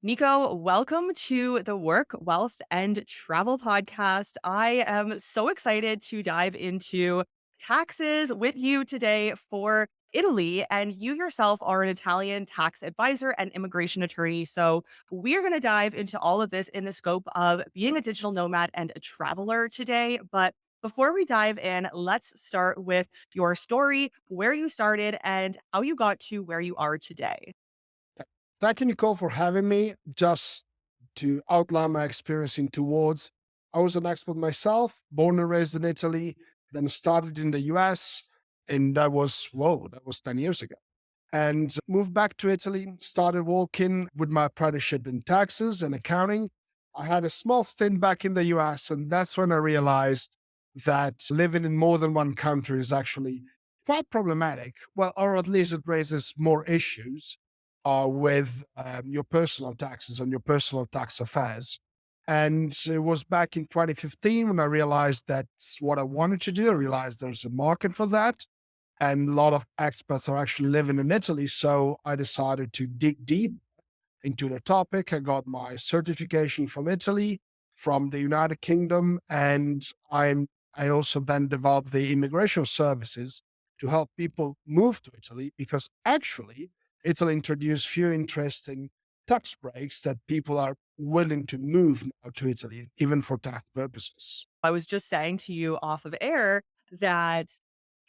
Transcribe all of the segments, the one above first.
Nico, welcome to the Work, Wealth, and Travel podcast. I am so excited to dive into taxes with you today for Italy. And you yourself are an Italian tax advisor and immigration attorney. So, we're going to dive into all of this in the scope of being a digital nomad and a traveler today. But before we dive in, let's start with your story, where you started, and how you got to where you are today. Thank you, Nicole, for having me. Just to outline my experience in two words, I was an expert myself, born and raised in Italy, then started in the US, and that was 10 years ago. And moved back to Italy, started working with my apprenticeship in taxes and accounting. I had a small stint back in the US, and that's when I realized that living in more than one country is actually quite problematic. Well, or at least it raises more issues with your personal taxes and your personal tax affairs. And it was back in 2015 when I realized that's what I wanted to do. I realized there's a market for that. And a lot of expats are actually living in Italy. So I decided to dig deep into the topic. I got my certification from Italy, from the United Kingdom, and I also then developed the immigration services to help people move to Italy because actually Italy introduced few interesting tax breaks that people are willing to move now to Italy, even for tax purposes. I was just saying to you off of air that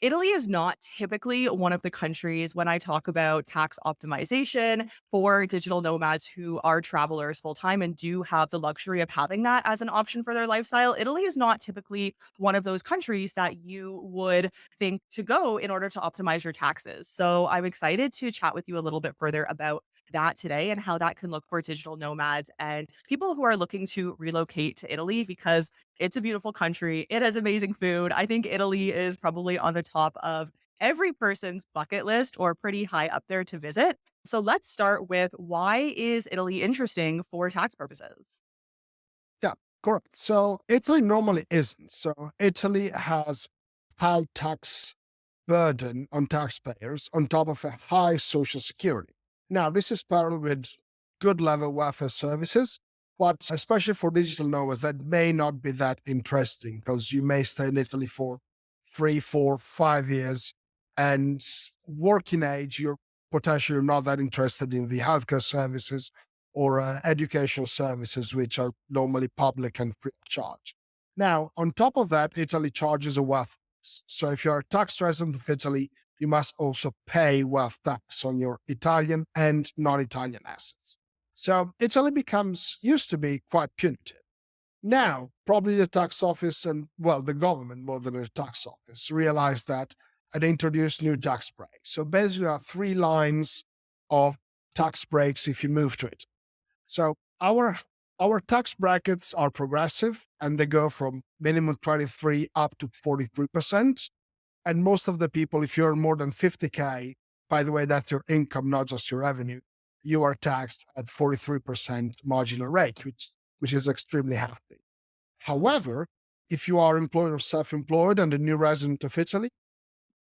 Italy is not typically one of the countries when I talk about tax optimization for digital nomads who are travelers full time and do have the luxury of having that as an option for their lifestyle. Italy is not typically one of those countries that you would think to go in order to optimize your taxes. So I'm excited to chat with you a little bit further about that today and how that can look for digital nomads and people who are looking to relocate to Italy because it's a beautiful country. It has amazing food. I think Italy is probably on the top of every person's bucket list or pretty high up there to visit. So let's start with why is Italy interesting for tax purposes? Yeah, correct. So Italy normally isn't. So Italy has high tax burden on taxpayers on top of a high social security. Now, this is parallel with good level welfare services, but especially for digital nomads, that may not be that interesting because you may stay in Italy for 3, 4, 5 years and working age, you're potentially not that interested in the healthcare services or educational services, which are normally public and free of charge. Now, on top of that, Italy charges a wealth tax. So if you're a tax resident of Italy, you must also pay wealth tax on your Italian and non-Italian assets. So Italy used to be quite punitive. Now, probably the tax office and, well, the government more than the tax office realized that and introduced new tax breaks. So basically, there are three lines of tax breaks if you move to it. So our tax brackets are progressive and they go from minimum 23 up to 43%. And most of the people, if you're more than 50K, by the way, that's your income, not just your revenue, you are taxed at 43% marginal rate, which is extremely hefty. However, if you are employed or self-employed and a new resident of Italy,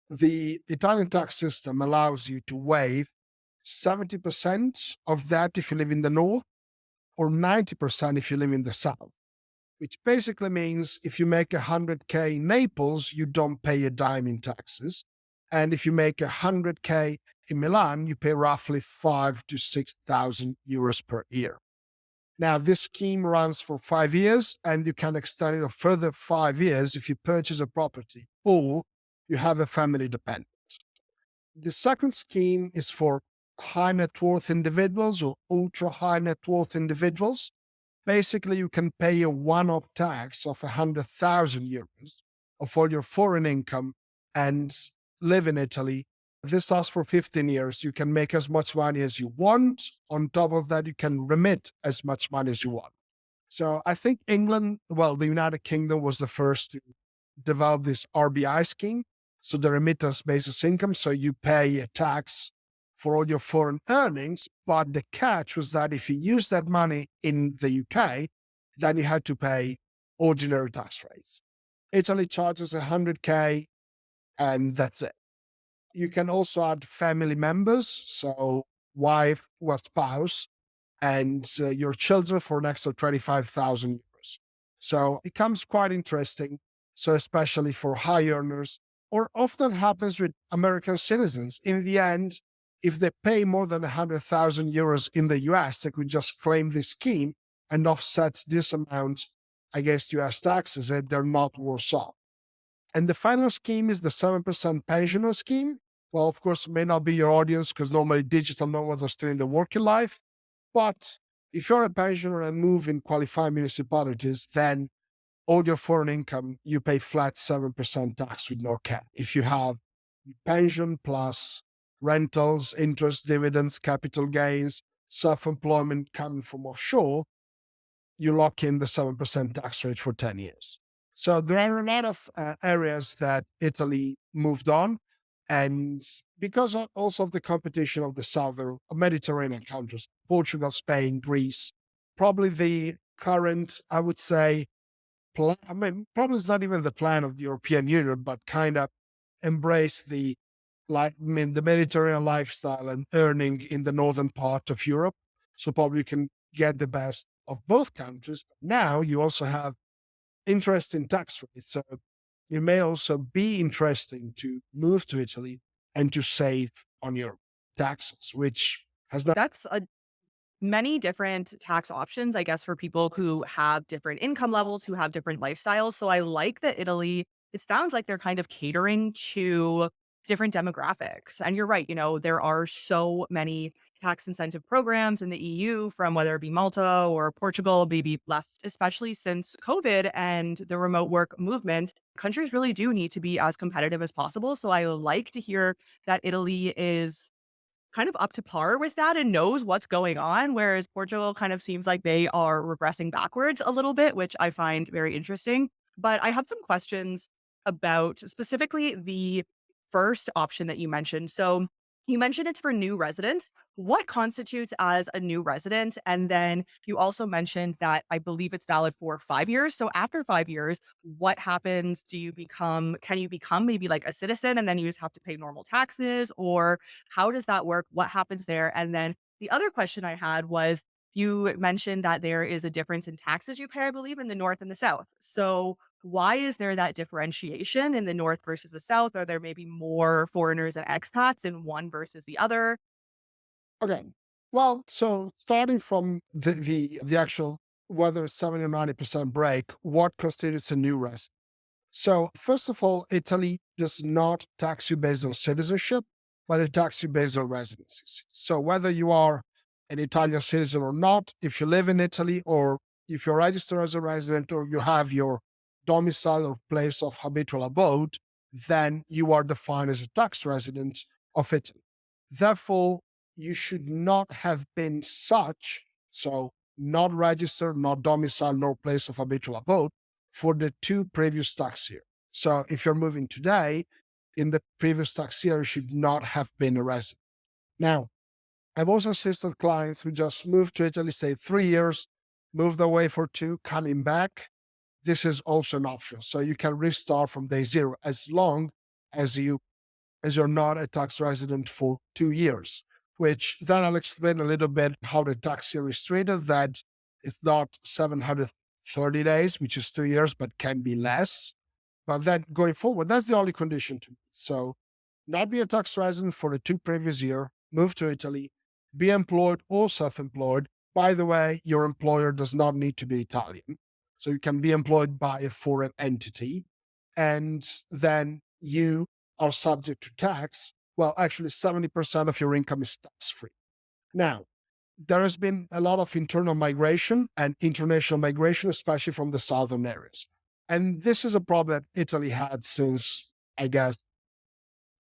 the Italian tax system allows you to waive 70% of that if you live in the north or 90% if you live in the south, which basically means if you make 100K in Naples, you don't pay a dime in taxes. And if you make 100K in Milan, you pay roughly 5 to 6,000 euros per year. Now, this scheme runs for 5 years and you can extend it a further 5 years if you purchase a property or you have a family dependent. The second scheme is for high net worth individuals or ultra high net worth individuals. Basically, you can pay a one-off tax of 100,000 euros of all your foreign income and live in Italy. This lasts for 15 years. You can make as much money as you want. On top of that, you can remit as much money as you want. So I think England, well, the United Kingdom was the first to develop this RBI scheme. So the remittance basis income. So you pay a tax for all your foreign earnings. But the catch was that if you use that money in the UK, then you had to pay ordinary tax rates. Italy charges 100K and that's it. You can also add family members, so wife or spouse, and your children for an extra 25,000 euros. So it becomes quite interesting. So especially for high earners, or often happens with American citizens. In the end, if they pay more than 100,000 euros in the US, they could just claim this scheme and offset this amount against US taxes, and they're not worse off. And the final scheme is the 7% pensioner scheme. Well, of course, it may not be your audience because normally digital nomads are still in the working life. But if you're a pensioner and move in qualified municipalities, then all your foreign income, you pay flat 7% tax with no cap. If you have pension plus rentals, interest, dividends, capital gains, self-employment coming from offshore, you lock in the 7% tax rate for 10 years. So there are a lot of areas that Italy moved on. And because also of the competition of the southern Mediterranean countries, Portugal, Spain, Greece, probably the current, I would say, I mean, probably it's not even the plan of the European Union, but kind of embrace the the Mediterranean lifestyle and earning in the northern part of Europe. So probably you can get the best of both countries. But now you also have interesting tax rates. So it may also be interesting to move to Italy and to save on your taxes, which has not. That's a many different tax options, I guess, for people who have different income levels, who have different lifestyles. So I like that Italy, it sounds like they're kind of catering to different demographics. And you're right, there are so many tax incentive programs in the EU from whether it be Malta or Portugal, maybe less, especially since COVID and the remote work movement. Countries really do need to be as competitive as possible. So I like to hear that Italy is kind of up to par with that and knows what's going on, whereas Portugal kind of seems like they are regressing backwards a little bit, which I find very interesting. But I have some questions about specifically the first option that you mentioned. So you mentioned it's for new residents. What constitutes as a new resident? And then you also mentioned that I believe it's valid for 5 years. So after 5 years, what happens? Can you become maybe like a citizen and then you just have to pay normal taxes? Or how does that work? What happens there? And then the other question I had was you mentioned that there is a difference in taxes you pay, I believe, in the North and the South. So why is there that differentiation in the North versus the South? Are there maybe more foreigners and expats in one versus the other? Okay. Well, so starting from the actual whether 70 or 90% break, what constitutes a new resident? So first of all, Italy does not tax you based on citizenship, but it taxes you based on residencies. So whether you are an Italian citizen or not, if you live in Italy or if you're registered as a resident or you have your domicile or place of habitual abode, then you are defined as a tax resident of Italy. Therefore, you should not have been such, so not registered, not domicile, nor place of habitual abode for the two previous tax years. So if you're moving today, in the previous tax year, you should not have been a resident. Now, I've also assisted clients who just moved to Italy, say 3 years, moved away for two, coming back. This is also an option. So you can restart from day zero as long as you're not a tax resident for 2 years, which then I'll explain a little bit how the tax year is treated, that it's not 730 days, which is 2 years, but can be less. But then going forward, that's the only condition to meet. So not be a tax resident for the two previous year, move to Italy, be employed or self-employed. By the way, your employer does not need to be Italian. So you can be employed by a foreign entity. And then you are subject to tax. Well, actually, 70% of your income is tax free. Now, there has been a lot of internal migration and international migration, especially from the southern areas. And this is a problem that Italy had since, I guess,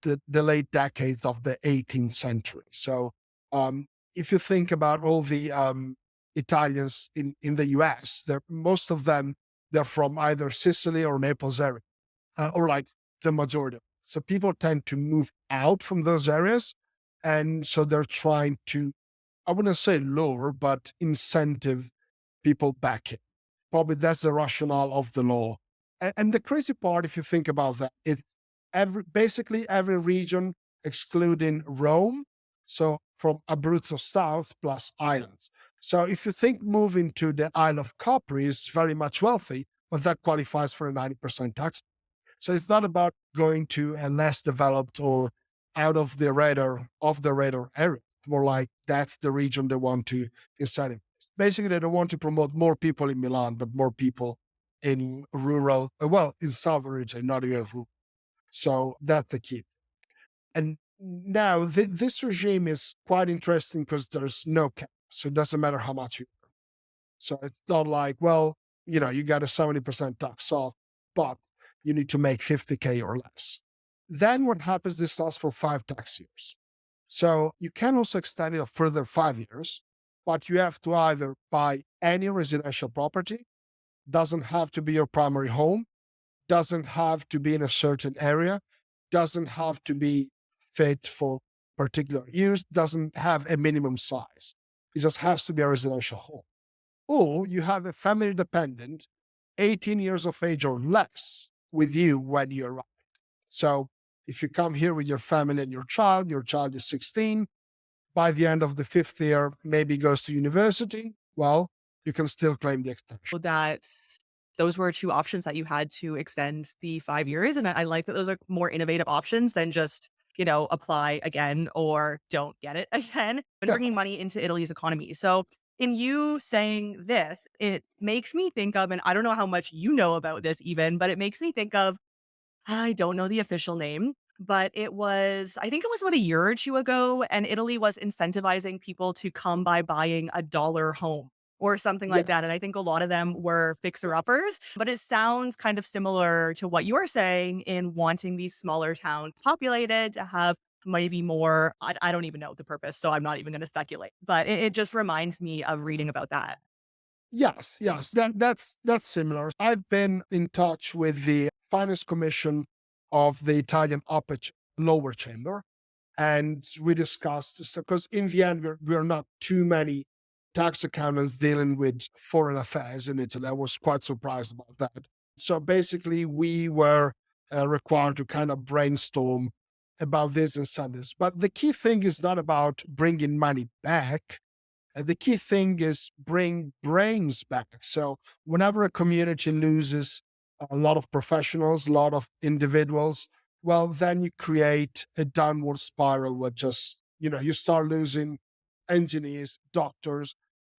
the late decades of the 18th century. So, if you think about all the Italians in the US, most of them, they're from either Sicily or Naples area, or like the majority. So people tend to move out from those areas. And so they're trying to, I wouldn't say lower, but incentive people back in. Probably that's the rationale of the law. And the crazy part, if you think about that, is basically every region excluding Rome. So from Abruzzo South plus islands. So if you think moving to the Isle of Capri is very much wealthy, but that qualifies for a 90% tax. So it's not about going to a less developed or out of the radar area. More like that's the region they want to incentivize. Basically, they don't want to promote more people in Milan, but more people in rural, well, in southern region, not even rural. So that's the key. And now this regime is quite interesting because there's no cap. So it doesn't matter how much you. So it's not like, well, you got a 70% tax off, but you need to make 50K or less. Then what happens, this lasts for 5 tax years. So you can also extend it a further 5 years, but you have to either buy any residential property, doesn't have to be your primary home, doesn't have to be in a certain area, doesn't have to be fit for particular use, doesn't have a minimum size. It just has to be a residential home. Or you have a family dependent, 18 years of age or less, with you when you arrive. So if you come here with your family and your child is 16, by the end of the 5th year, maybe goes to university, well, you can still claim the extension. That those were two options that you had to extend the 5 years. And I like that those are more innovative options than just, apply again or don't get it again and Yeah. bringing money into Italy's economy. So, in you saying this, it makes me think of, and I don't know how much you know about this even, but it makes me think of, I don't know the official name, but I think it was about a year or two ago, and Italy was incentivizing people to come by buying a dollar home or something like that. And I Yes. think a lot of them were fixer uppers, but it sounds kind of similar to what you are saying in wanting these smaller towns populated to have maybe more. I don't even know the purpose, so I'm not even going to speculate, but it just reminds me of reading about that. Yes. That's similar. I've been in touch with the Finance Commission of the Italian lower chamber, and we discussed this because in the end we're not too many tax accountants dealing with foreign affairs in Italy. I was quite surprised about that. So basically, we were required to kind of brainstorm about this incentives. But the key thing is not about bringing money back. The key thing is bring brains back. So whenever a community loses a lot of professionals, a lot of individuals, well, then you create a downward spiral where just, you start losing engineers, doctors,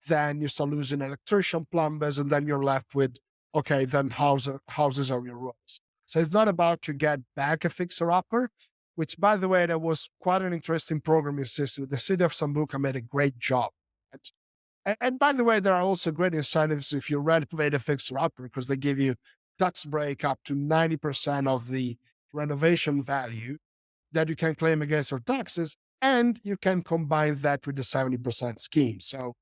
then you start losing electrician, plumbers, and then you're left with, okay, then houses are your roads. So it's not about to get back a fixer-upper, which, by the way, that was quite an interesting program in Sicily. The city of Sambuca made a great job. And by the way, there are also great incentives if you renovate a fixer-upper because they give you tax break up to 90% of the renovation value that you can claim against your taxes, and you can combine that with the 70% scheme. So,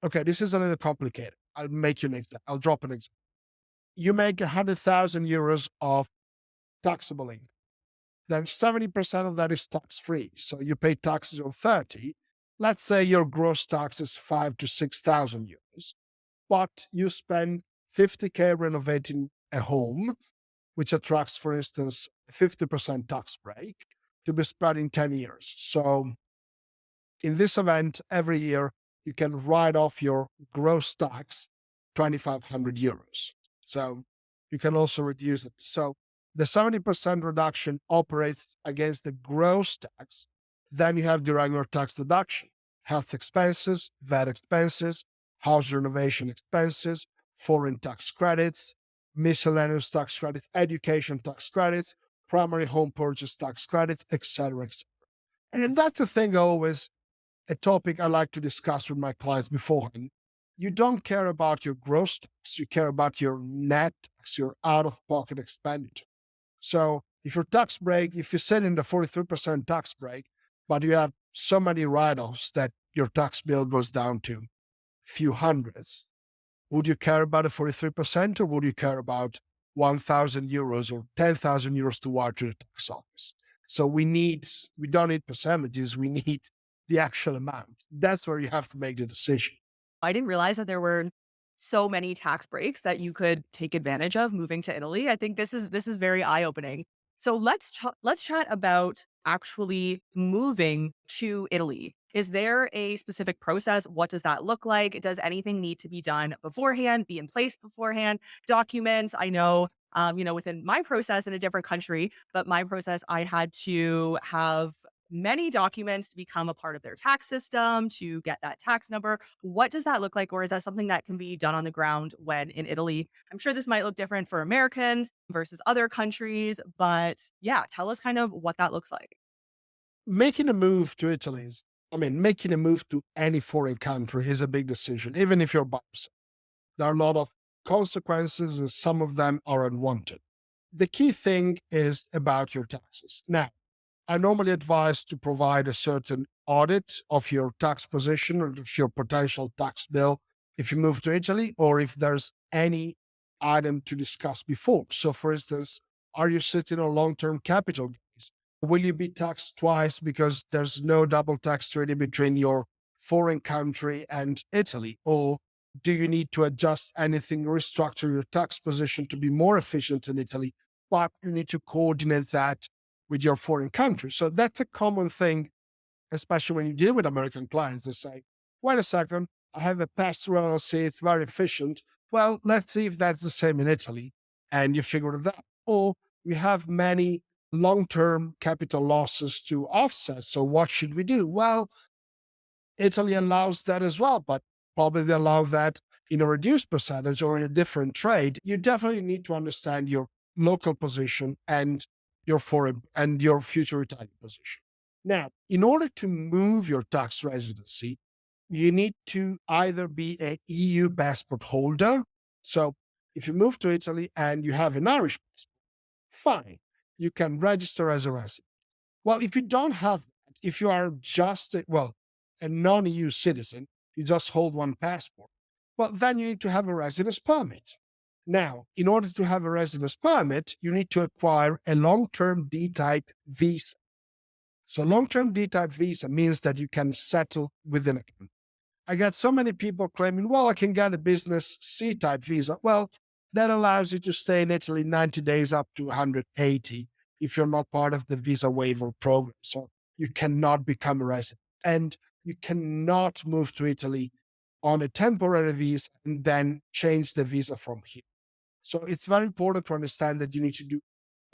okay, this is a little complicated. I'll make you an example. I'll drop an example. You make 100,000 euros of taxable income. Then 70% of that is tax free. So you pay taxes on 30. Let's say your gross tax is 5 to 6,000 euros, but you spend 50K renovating a home, which attracts, for instance, 50% tax break to be spread in 10 years. So in this event, every year you can write off your gross tax 2,500 euros. So you can also reduce it. So the 70% reduction operates against the gross tax. Then you have the regular tax deduction, health expenses, VAT expenses, house renovation expenses, foreign tax credits, miscellaneous tax credits, education tax credits, primary home purchase tax credits, etc., etc. And that's the thing always, a topic I like to discuss with my clients beforehand. You don't care about your gross tax, you care about your net tax, your out of pocket expenditure. So if your tax break, if you sit in the 43% tax break, but you have so many write offs that your tax bill goes down to a few hundreds, would you care about the 43% or would you care about 1,000 euros or 10,000 euros to wire to the tax office? So we don't need percentages, we need the actual amount. That's where you have to make the decision. I didn't realize that there were so many tax breaks that you could take advantage of moving to Italy. I think this is very eye-opening. So let's chat about actually moving to Italy. Is there a specific process? What does that look like? Does anything need to be done beforehand, be in place beforehand? Documents, I know, within my process in a different country, but my process, I had to have many documents to become a part of their tax system, to get that tax number. What does that look like? Or is that something that can be done on the ground when in Italy? I'm sure this might look different for Americans versus other countries, but yeah, tell us kind of what that looks like. Making a move to Italy is, I mean, making a move to any foreign country is a big decision, even if you're by yourself. There are a lot of consequences, and some of them are unwanted. The key thing is about your taxes. Now, I normally advise to provide a certain audit of your tax position or of your potential tax bill if you move to Italy, or if there's any item to discuss before. So, for instance, are you sitting on long term capital gains? Will you be taxed twice because there's no double tax treaty between your foreign country and Italy? Or do you need to adjust anything, restructure your tax position to be more efficient in Italy? But you need to coordinate that with your foreign country. So that's a common thing, especially when you deal with American clients. They say, wait a second, I have a pass-through LLC, it's very efficient. Well, let's see if that's the same in Italy. And you figure it out. Or we have many long-term capital losses to offset. So what should we do? Well, Italy allows that as well, but probably they allow that in a reduced percentage or in a different trade. You definitely need to understand your local position and your foreign and your future Italian position. Now, in order to move your tax residency, you need to either be a EU passport holder. So if you move to Italy and you have an Irish passport, fine, you can register as a resident. Well, if you don't have that, if you are just a non-EU citizen, you just hold one passport. Well, then you need to have a residence permit. Now, in order to have a residence permit, you need to acquire a long-term D-type visa. So long-term D-type visa means that you can settle within a country. I got so many people claiming, well, I can get a business C-type visa. Well, that allows you to stay in Italy 90 days up to 180 if you're not part of the visa waiver program. So you cannot become a resident. And you cannot move to Italy on a temporary visa and then change the visa from here. So it's very important to understand that you need to do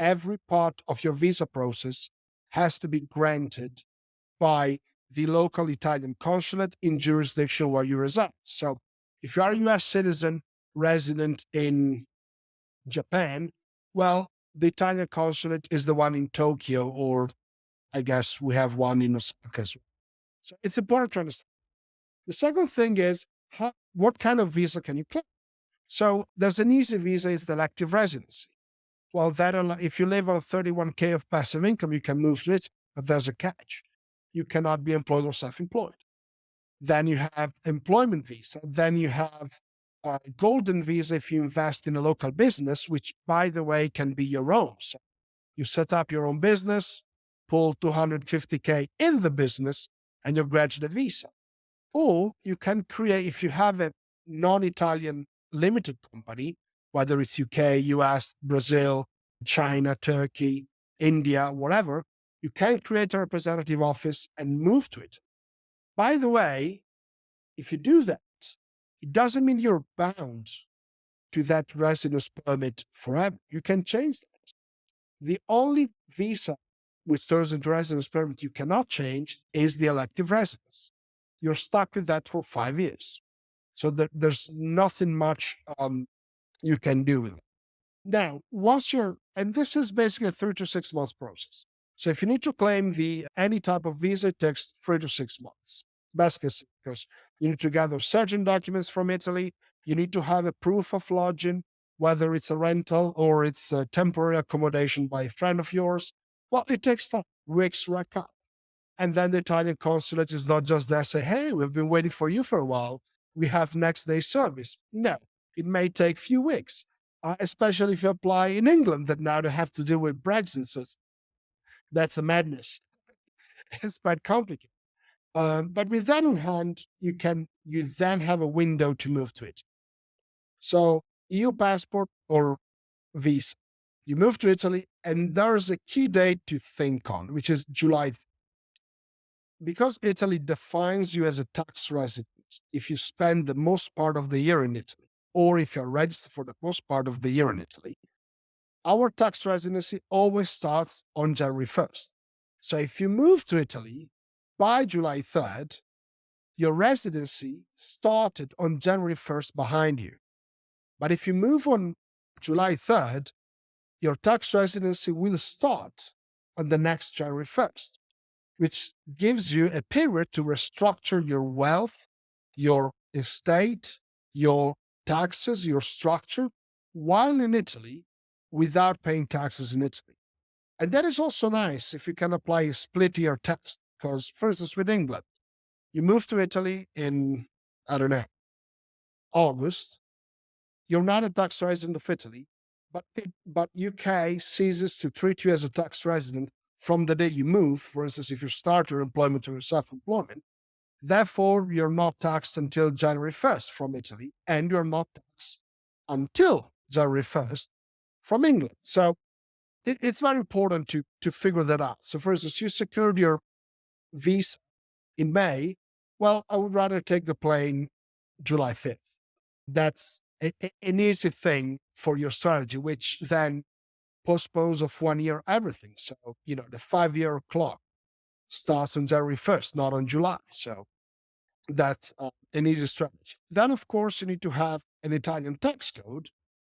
every part of your visa process has to be granted by the local Italian consulate in jurisdiction where you reside. So if you are a US citizen resident in Japan, well, the Italian consulate is the one in Tokyo, or I guess we have one in Osaka as well. So it's important to understand. The second thing is what kind of visa can you claim? So there's an easy visa, is the elective residency. Well, if you live on 31K of passive income, you can move to it, but there's a catch. You cannot be employed or self-employed. Then you have employment visa. Then you have a golden visa if you invest in a local business, which, by the way, can be your own. So you set up your own business, pull 250K in the business, and you graduate a visa. Or you can create, if you have a non-Italian limited company, whether it's UK, US, Brazil, China, Turkey, India, whatever, you can create a representative office and move to it. By the way, if you do that, it doesn't mean you're bound to that residence permit forever. You can change that. The only visa which turns into residence permit you cannot change is the elective residence. You're stuck with that for 5 years. So there's nothing much you can do with it. Now, and this is basically a 3 to 6 months process. So if you need to claim any type of visa, it takes 3 to 6 months. Best case, because you need to gather certain documents from Italy. You need to have a proof of lodging, whether it's a rental or it's a temporary accommodation by a friend of yours. Well, it takes time. Weeks rack up. And then the Italian consulate is not just there say, hey, we've been waiting for you for a while. We have next day service. No, it may take a few weeks, especially if you apply in England that now they have to deal with Brexit. So that's a madness. It's quite complicated. But with that in hand, you then have a window to move to it. So EU passport or visa, you move to Italy, and there's a key date to think on, which is July. because Italy defines you as a tax resident if you spend the most part of the year in Italy, or if you're registered for the most part of the year in Italy, our tax residency always starts on January 1st. So if you move to Italy by July 3rd, your residency started on January 1st behind you. But if you move on July 3rd, your tax residency will start on the next January 1st, which gives you a period to restructure your wealth, your estate, your taxes, your structure while in Italy without paying taxes in Italy. And that is also nice if you can apply a split year tax. Because, for instance, with England, you move to Italy in, I don't know, August, you're not a tax resident of Italy, but UK ceases to treat you as a tax resident from the day you move. For instance, if you start your employment or your self-employment, therefore you're not taxed until January 1st from Italy, and you're not taxed until January 1st from England. So it's very important to figure that out. So, for instance, you secured your visa in May. Well, I would rather take the plane July 5th. That's an easy thing for your strategy, which then postpones of 1 year everything. So, the 5 year clock starts on January 1st, not on July. So that's an easy strategy. Then, of course, you need to have an Italian tax code,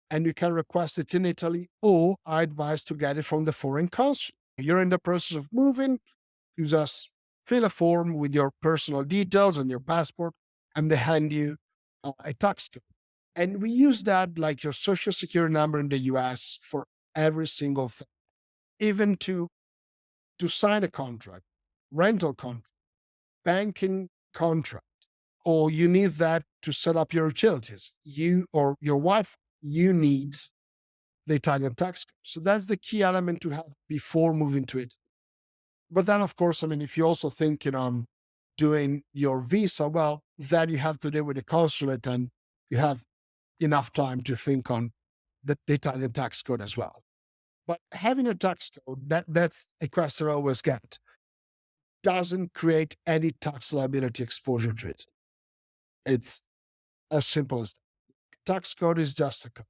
and you can request it in Italy, or I advise to get it from the foreign consul. You're in the process of moving, you just fill a form with your personal details and your passport, and they hand you a tax code. And we use that like your social security number in the US for every single thing, even to sign a contract, rental contract, banking contract, or you need that to set up your utilities. You or your wife, you need the Italian tax code. So that's the key element to have before moving to it. But then, of course, I mean, if you're also thinking on doing your visa, well, then you have to deal with the consulate, and you have enough time to think on the Italian tax code as well. But having a tax code, that's a question I always get, doesn't create any tax liability exposure to it. It's as simple as that. Tax code is just a code.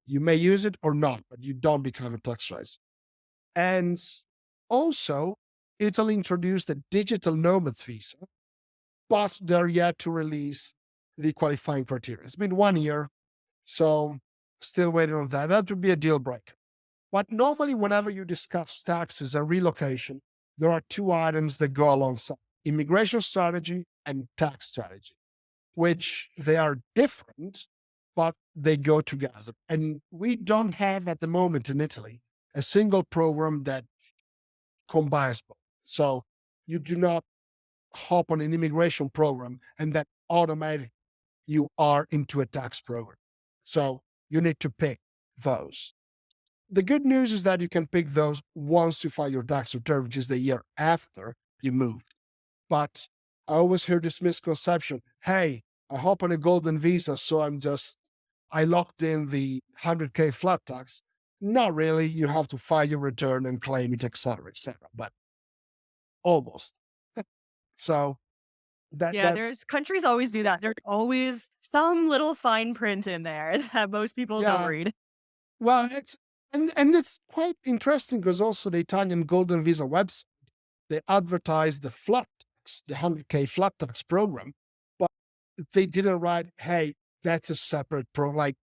You may use it or not, but you don't become a tax resident. And also, Italy introduced the digital nomad visa, but they're yet to release the qualifying criteria. It's been 1 year, so still waiting on that. That would be a deal breaker. But normally, whenever you discuss taxes and relocation, there are two items that go alongside: immigration strategy and tax strategy, which they are different, but they go together. And we don't have at the moment in Italy a single program that combines both. So you do not hop on an immigration program and then automatically you are into a tax program. So you need to pick those. The good news is that you can pick those once you file your tax return, which is the year after you moved. But I always hear this misconception: hey, I hop on a golden visa, so I locked in the 100K flat tax. Not really. You have to file your return and claim it, etc., etc. But almost. So Yeah, that's there's countries always do that. There's always some little fine print in there that most people don't yeah. read. Well, and it's quite interesting because also the Italian Golden Visa website, they advertise the flat tax, the 100K flat tax program, but they didn't write, hey, that's a separate like,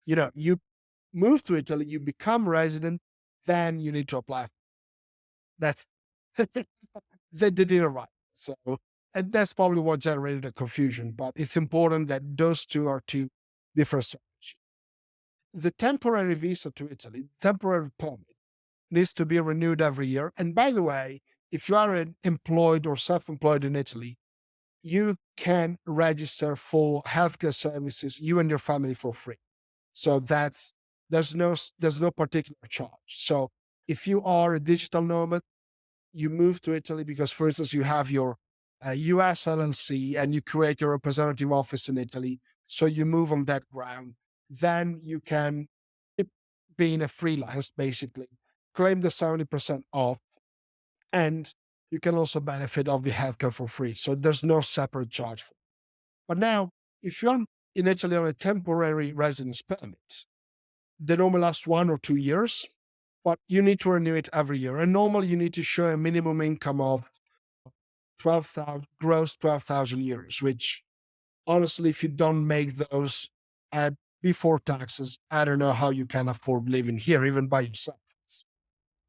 you move to Italy, you become resident, then you need to apply. That's, they didn't write. So, and that's probably what generated the confusion, but it's important that those two are two different strategies. The temporary visa to Italy, temporary permit, needs to be renewed every year. And by the way, if you are employed or self-employed in Italy, you can register for healthcare services, you and your family, for free. So there's no particular charge. So if you are a digital nomad, you move to Italy because, for instance, you have your US LLC and you create your representative office in Italy. So you move on that ground. Then you can, being a freelance, basically, claim the 70% off. And you can also benefit of the healthcare for free. So there's no separate charge for it. But now, if you're in Italy on a temporary residence permit, they normally last 1 or 2 years, but you need to renew it every year. And normally you need to show a minimum income of 12,000 gross 12,000 euros, which honestly, if you don't make those at before taxes, I don't know how you can afford living here, even by yourself.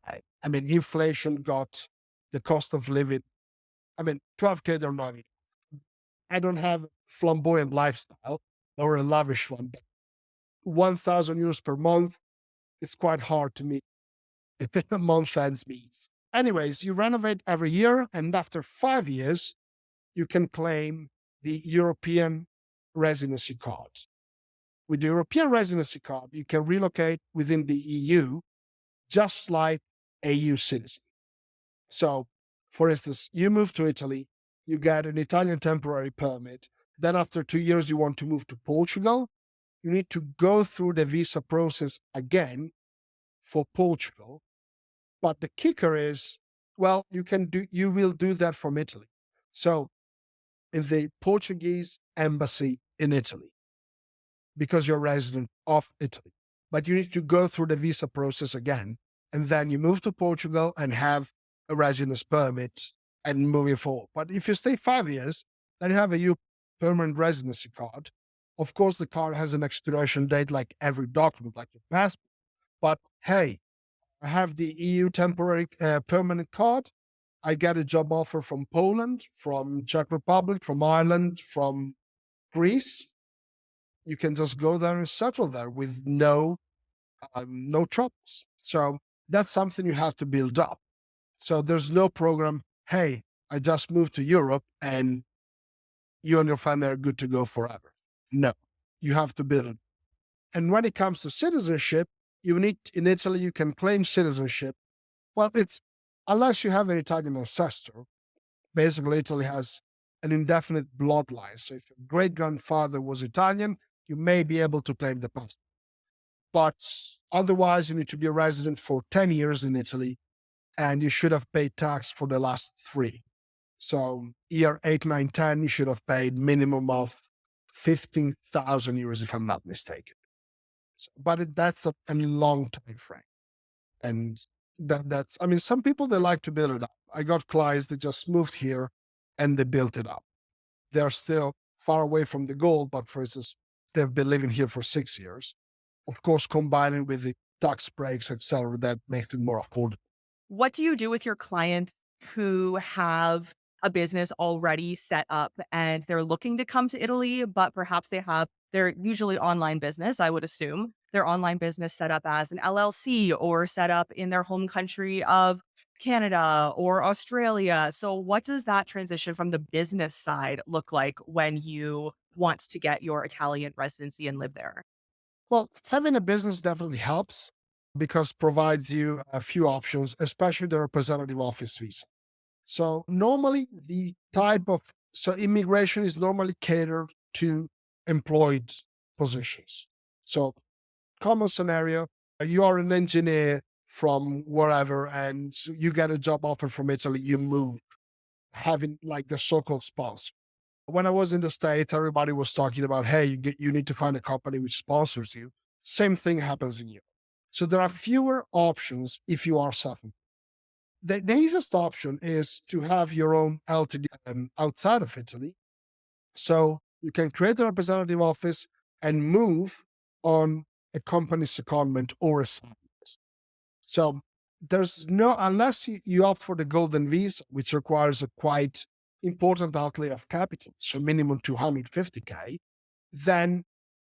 I mean, inflation got the cost of living. I mean, 12K, they're not. I don't have a flamboyant lifestyle or a lavish one, but 1,000 euros per month, it's quite hard to meet a month ends means. Anyways, you renovate every year, and after 5 years, you can claim the European residency card. With the European residency card, you can relocate within the EU just like a EU citizen. So, for instance, you move to Italy, you get an Italian temporary permit. Then, after 2 years, you want to move to Portugal. You need to go through the visa process again for Portugal. But the kicker is, well, you will do that from Italy. So, in the Portuguese embassy in Italy, because you're a resident of Italy. But you need to go through the visa process again. And then you move to Portugal and have a residence permit and moving forward. But if you stay 5 years, then you have a EU permanent residency card. Of course, the card has an expiration date like every document, like your passport. But hey, I have the EU temporary permanent card. I get a job offer from Poland, from Czech Republic, from Ireland, from Greece. You can just go there and settle there with no troubles. So that's something you have to build up. So there's no program. Hey, I just moved to Europe and you and your family are good to go forever. No, you have to build it. And when it comes to citizenship, you need in Italy you can claim citizenship. Well, it's unless you have an Italian ancestor. Basically, Italy has an indefinite bloodline. So if your great grandfather was Italian, you may be able to claim the passport. But otherwise, you need to be a resident for 10 years in Italy, and you should have paid tax for the last three. So year 8, 9, 10, you should have paid minimum of 15,000 euros, if I'm not mistaken. So, but that's a long time frame. And I mean, some people, they like to build it up. I got clients that just moved here and they built it up. They're still far away from the goal, but for instance, they've been living here for 6 years. Of course, combining with the tax breaks, etc., that makes it more affordable. What do you do with your clients who have a business already set up and they're looking to come to Italy, but perhaps they have their usually online business, I would assume, their online business set up as an LLC or set up in their home country of Canada or Australia. So, what does that transition from the business side look like when you want to get your Italian residency and live there? Well, having a business definitely helps because provides you a few options, especially the representative office visa. So normally so immigration is normally catered to employed positions. So common scenario, you are an engineer from wherever and you get a job offer from Italy, you move, having like the so-called sponsor. When I was in the States, everybody was talking about, hey, you need to find a company which sponsors you. Same thing happens in Europe. So there are fewer options if you are self-employed. The easiest option is to have your own LTD outside of Italy. So you can create a representative office and move on a company secondment or assignment. So there's no, unless you opt for the golden visa, which requires a quite important outlay of capital, so minimum 250K, then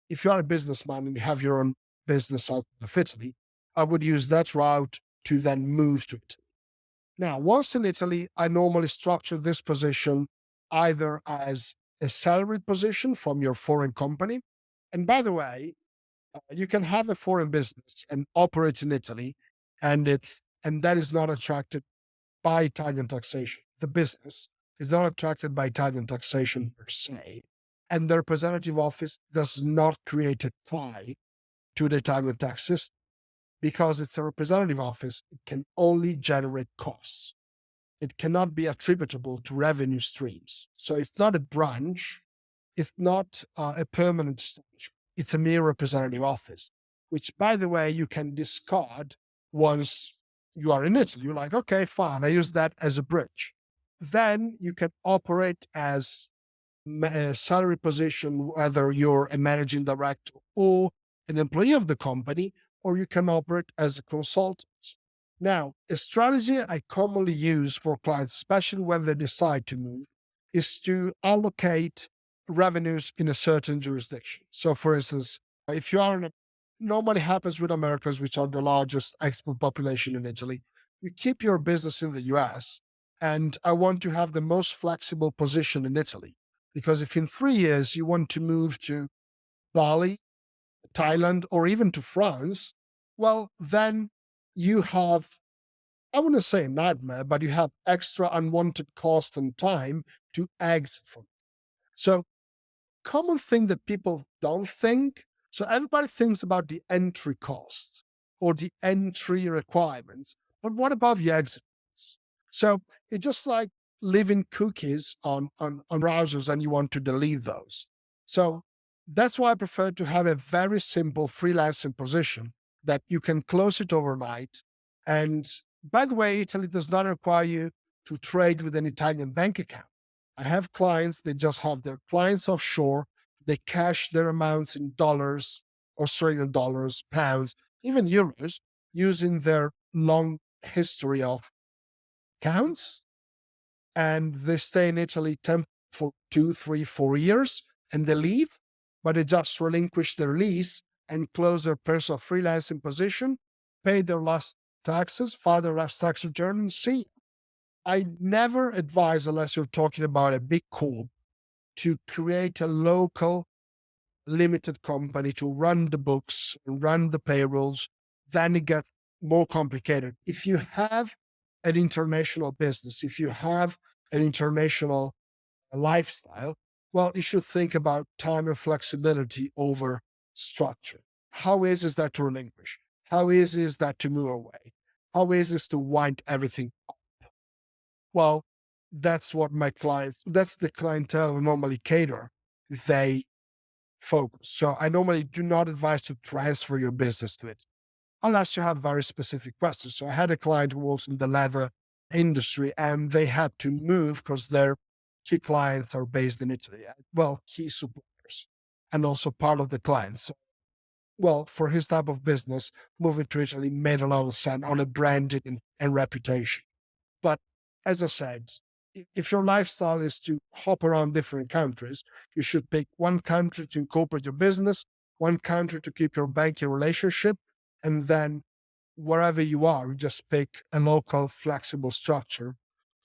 if you are a businessman and you have your own business out of Italy, I would use that route to then move to Italy. Now, once in Italy, I normally structure this position either as a salaried position from your foreign company. And by the way, you can have a foreign business and operate in Italy, and that is not attracted by Italian taxation. The business is not attracted by Italian taxation per se, and the representative office does not create a tie to the Italian tax system because it's a representative office. It can only generate costs. it cannot be attributable to revenue streams. So it's not a branch, it's not a permanent establishment. It's a mere representative office, which, by the way, you can discard once you are in Italy. You're like, okay, fine, I use that as a bridge. Then you can operate as a salary position, whether you're a managing director or an employee of the company, or you can operate as a consultant. Now, a strategy I commonly use for clients, especially when they decide to move, is to allocate revenues in a certain jurisdiction. So, for instance, if you are in a normally happens with Americans, which are the largest export population in Italy, you keep your business in the US. And I want to have the most flexible position in Italy. Because if in 3 years you want to move to Bali, Thailand, or even to France, well, then you have, I wouldn't say a nightmare, but you have extra unwanted cost and time to exit from. So, common thing that people don't think. So, everybody thinks about the entry cost or the entry requirements, but what about the exit costs? So, it's just like leaving cookies on browsers and you want to delete those. So, that's why I prefer to have a very simple freelancing position that you can close it overnight. And by the way, Italy does not require you to trade with an Italian bank account. I have clients, they just have their clients offshore. They cash their amounts in dollars, Australian dollars, pounds, even euros, using their long history of accounts. And they stay in Italy for 2, 3, 4 years and they leave, but they just relinquish their lease and close their personal freelancing position, pay their last taxes, file their last tax return, and see. I never advise, unless you're talking about a big corp, to create a local limited company to run the books and run the payrolls. Then it gets more complicated. If you have an international business, if you have an international lifestyle, well, you should think about time and flexibility over structure. How easy is that to relinquish? How easy is that to move away? How easy is to wind everything up? Well, that's the clientele I normally cater. They focus. So I normally do not advise to transfer your business to it unless you have very specific questions. So I had a client who was in the leather industry and they had to move because their key clients are based in Italy. Well, key suppliers and also part of the clients. So, well, for his type of business, moving to Italy made a lot of sense on a branding and reputation. But as I said, if your lifestyle is to hop around different countries, you should pick one country to incorporate your business, one country to keep your banking relationship, and then wherever you are, you just pick a local flexible structure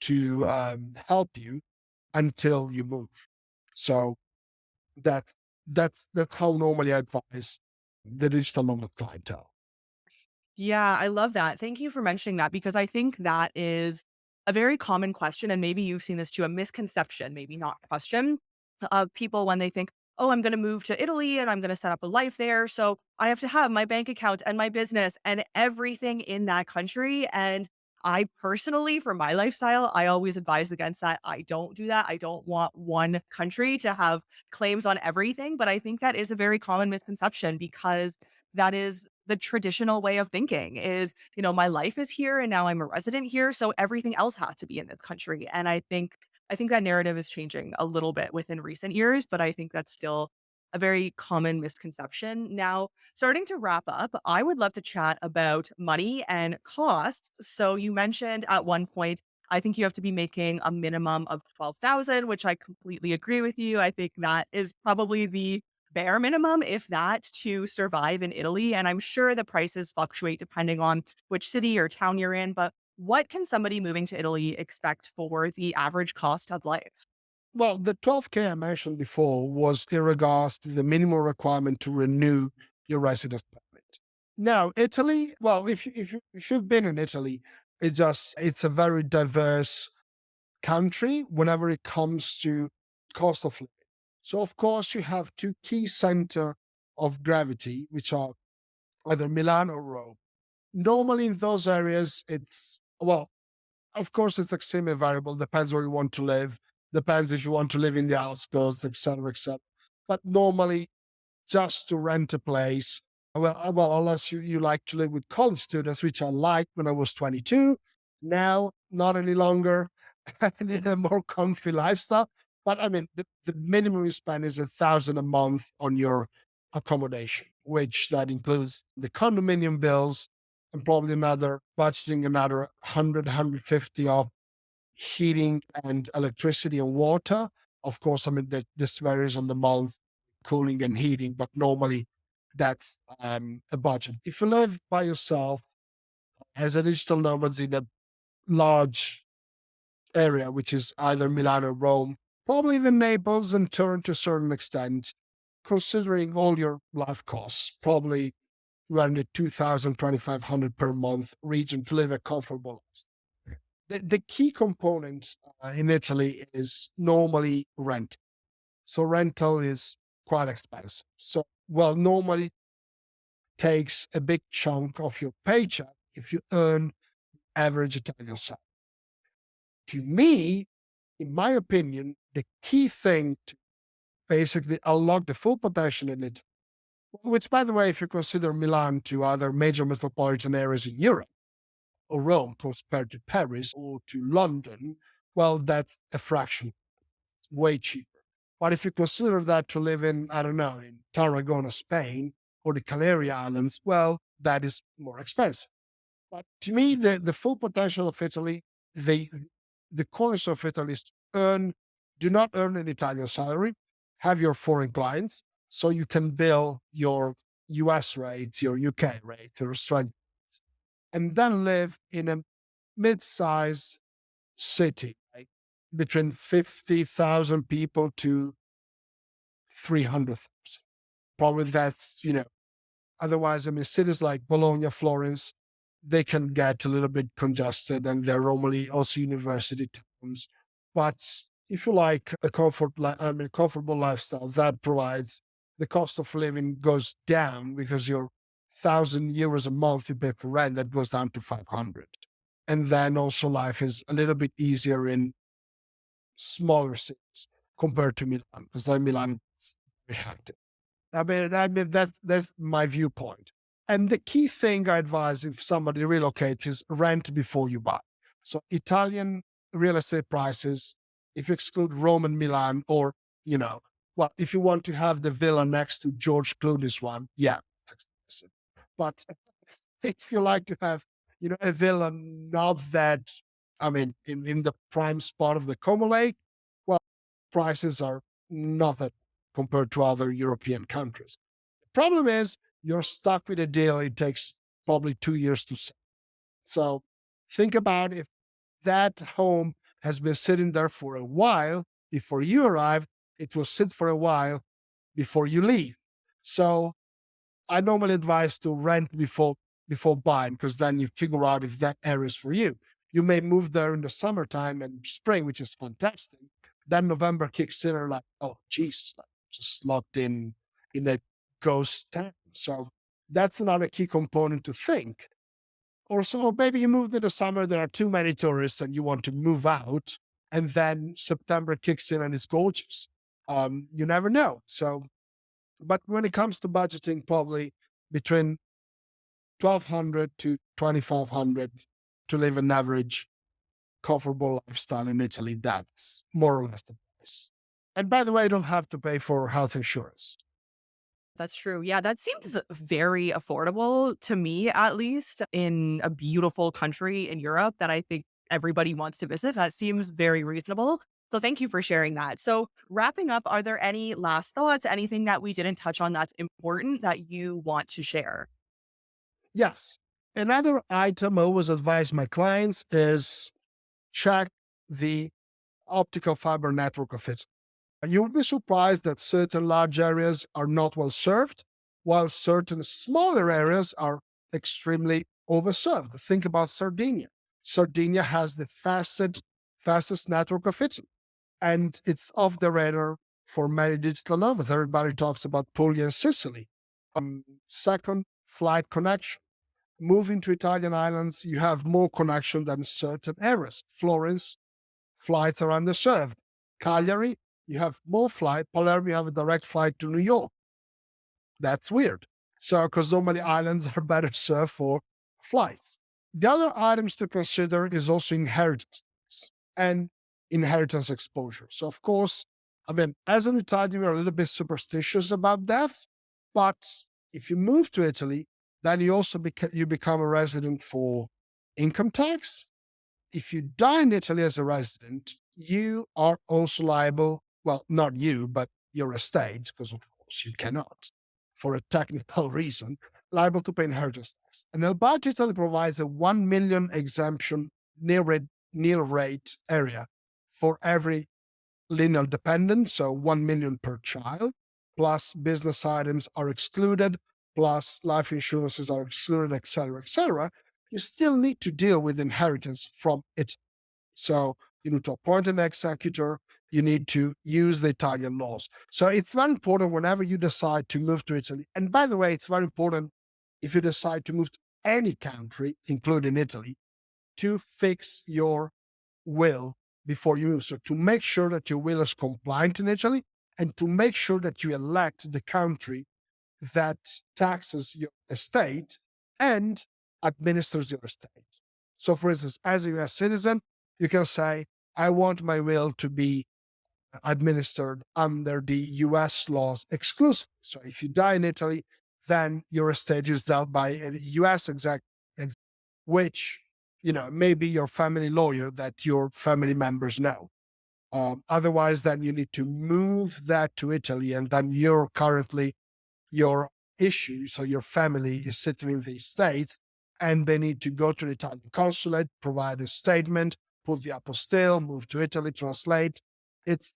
to help you until you move. So that that's how normally I advise the digital nomad clientele. Yeah, I love that. Thank you for mentioning that because I think that is a very common question. And maybe you've seen this too, a misconception, maybe not question of people when they think, oh, I'm going to move to Italy and I'm going to set up a life there. So I have to have my bank account and my business and everything in that country. And I personally, for my lifestyle, I always advise against that. I don't do that. I don't want one country to have claims on everything. But I think that is a very common misconception because that is the traditional way of thinking is, my life is here and now I'm a resident here, so everything else has to be in this country. And I think that narrative is changing a little bit within recent years, but I think that's still a very common misconception. Now, starting to wrap up, I would love to chat about money and costs. So you mentioned at one point, I think you have to be making a minimum of 12,000, which I completely agree with you. I think that is probably the bare minimum, if that, to survive in Italy. And I'm sure the prices fluctuate depending on which city or town you're in. But what can somebody moving to Italy expect for the average cost of life? Well, the 12K I mentioned before was in regards to the minimum requirement to renew your residence permit. Now, Italy, well, if you've been in Italy, it's a very diverse country whenever it comes to cost of living. So, of course, you have two key center of gravity, which are either Milan or Rome. Normally, in those areas, it's well. Of course, it's extremely variable. Depends where you want to live. Depends if you want to live in the outskirts, etc., etc. But normally, just to rent a place, well, unless you like to live with college students, which I liked when I was 22. Now, not any longer. I need a more comfy lifestyle. But I mean, the minimum you spend is 1,000 a month on your accommodation, which that includes the condominium bills and probably another budgeting another 100, 150 of heating and electricity and water. Of course, I mean, this varies on the month, cooling and heating, but normally that's a budget. If you live by yourself as a digital nomad in a large area, which is either Milan or Rome, probably even Naples and Turin to a certain extent, considering all your life costs, probably around the 2,000, 2,500 per month region to live a comfortable life. The key component in Italy is normally rent. So rental is quite expensive. So, well, normally takes a big chunk of your paycheck if you earn average Italian salary. To me, in my opinion, the key thing to basically unlock the full potential in it, which, by the way, if you consider Milan to other major metropolitan areas in Europe, or Rome compared to Paris or to London, well, that's a fraction, way cheaper. But if you consider that to live in, I don't know, in Tarragona, Spain, or the Canary Islands, well, that is more expensive. But to me, the full potential of Italy, the the cornerstone of Italy is to do not earn an Italian salary, have your foreign clients, so you can bill your US rates, your UK rate, your Australian rates, and then live in a mid-sized city, like between 50,000 people to 300,000. Probably that's, otherwise, I mean, cities like Bologna, Florence, they can get a little bit congested and they're normally also university towns. But if you like a comfortable lifestyle that provides the cost of living goes down because your 1,000 euros a month you pay for rent, that goes down to 500. And then also life is a little bit easier in smaller cities compared to Milan, because Milan is very hectic. That's my viewpoint. And the key thing I advise if somebody relocates is rent before you buy. So Italian real estate prices, if you exclude Rome and Milan, or well, if you want to have the villa next to George Clooney's one, yeah, it's expensive. But if you like to have, a villa not that, I mean, in the prime spot of the Como Lake, well, prices are not that compared to other European countries. The problem is you're stuck with a deal. It takes probably 2 years to sell. So think about if that home has been sitting there for a while before you arrive, it will sit for a while before you leave. So I normally advise to rent before buying, because then you figure out if that area is for you. You may move there in the summertime and spring, which is fantastic. Then November kicks in, and like, oh Jesus, like just locked in a ghost town. So that's another key component to think. Or so maybe you moved in the summer, there are too many tourists, and you want to move out, and then September kicks in and it's gorgeous. You never know. So but when it comes to budgeting, probably between 1,200 to 2,500 to live an average comfortable lifestyle in Italy, that's more or less the price. And by the way, you don't have to pay for health insurance. That's true. Yeah, that seems very affordable to me, at least in a beautiful country in Europe that I think everybody wants to visit. That seems very reasonable. So thank you for sharing that. So wrapping up, are there any last thoughts, anything that we didn't touch on that's important that you want to share? Yes. Another item I always advise my clients is check the optical fiber network of it. You will be surprised that certain large areas are not well served, while certain smaller areas are extremely overserved. Think about Sardinia. Sardinia has the fastest network of Italy, and it's off the radar for many digital nomads. Everybody talks about Puglia and Sicily. Second, flight connection. moving to Italian islands, you have more connection than certain areas. Florence, flights are underserved. Cagliari, you have more flight. Palermo, you have a direct flight to New York. That's weird. So, because normally islands are better served for flights. The other items to consider is also inheritance tax and inheritance exposure. So, of course, I mean, as an Italian, we're a little bit superstitious about death. But if you move to Italy, then you also you become a resident for income tax. If you die in Italy as a resident, you are also liable. Well, not you, but your estate, because of course you cannot, for a technical reason, liable to pay inheritance tax. And El Budget Italy provides a 1 million exemption near rate area for every lineal dependent, so 1 million per child, plus business items are excluded, plus life insurances are excluded, etc., etc. You still need to deal with inheritance from it. So you need to appoint an executor, you need to use the Italian laws. So it's very important whenever you decide to move to Italy. And by the way, it's very important if you decide to move to any country, including Italy, to fix your will before you move. So to make sure that your will is compliant in Italy and to make sure that you elect the country that taxes your estate and administers your estate. So, for instance, as a US citizen, you can say, I want my will to be administered under the US laws exclusively. So, if you die in Italy, then your estate is dealt by a US executive, which, may be your family lawyer that your family members know. Otherwise, then you need to move that to Italy, and then your issue. So your family is sitting in the States and they need to go to the Italian consulate, provide a statement, put the apostille, move to Italy, translate. It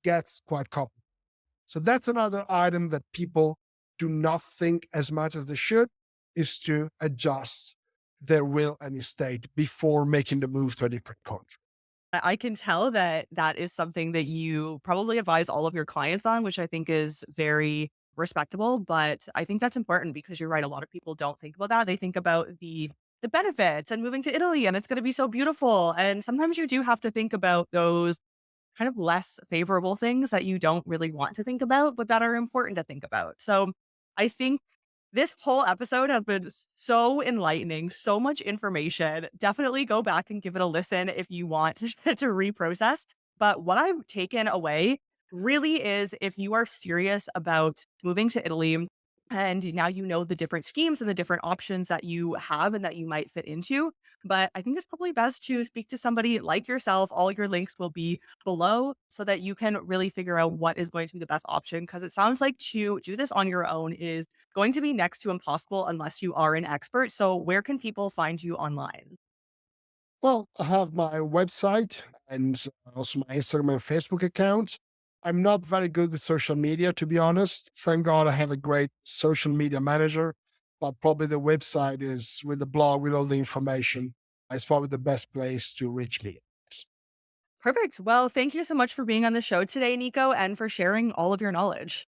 gets quite complicated. So that's another item that people do not think as much as they should, is to adjust their will and estate before making the move to a different country. I can tell that that is something that you probably advise all of your clients on, which I think is very respectable. But I think that's important because you're right. A lot of people don't think about that. They think about the benefits and moving to Italy and it's going to be so beautiful. And sometimes you do have to think about those kind of less favorable things that you don't really want to think about, but that are important to think about. So I think this whole episode has been so enlightening, so much information. Definitely go back and give it a listen if you want to, to reprocess. But what I've taken away really is if you are serious about moving to Italy and now you know the different schemes and the different options that you have and that you might fit into. But I think it's probably best to speak to somebody like yourself. All your links will be below so that you can really figure out what is going to be the best option. Because it sounds like to do this on your own is going to be next to impossible unless you are an expert. So, where can people find you online? Well, I have my website and also my Instagram and Facebook account. I'm not very good with social media, to be honest. Thank God I have a great social media manager, but probably the website is with the blog with all the information. It's probably the best place to reach me. Perfect. Well, thank you so much for being on the show today, Nico, and for sharing all of your knowledge.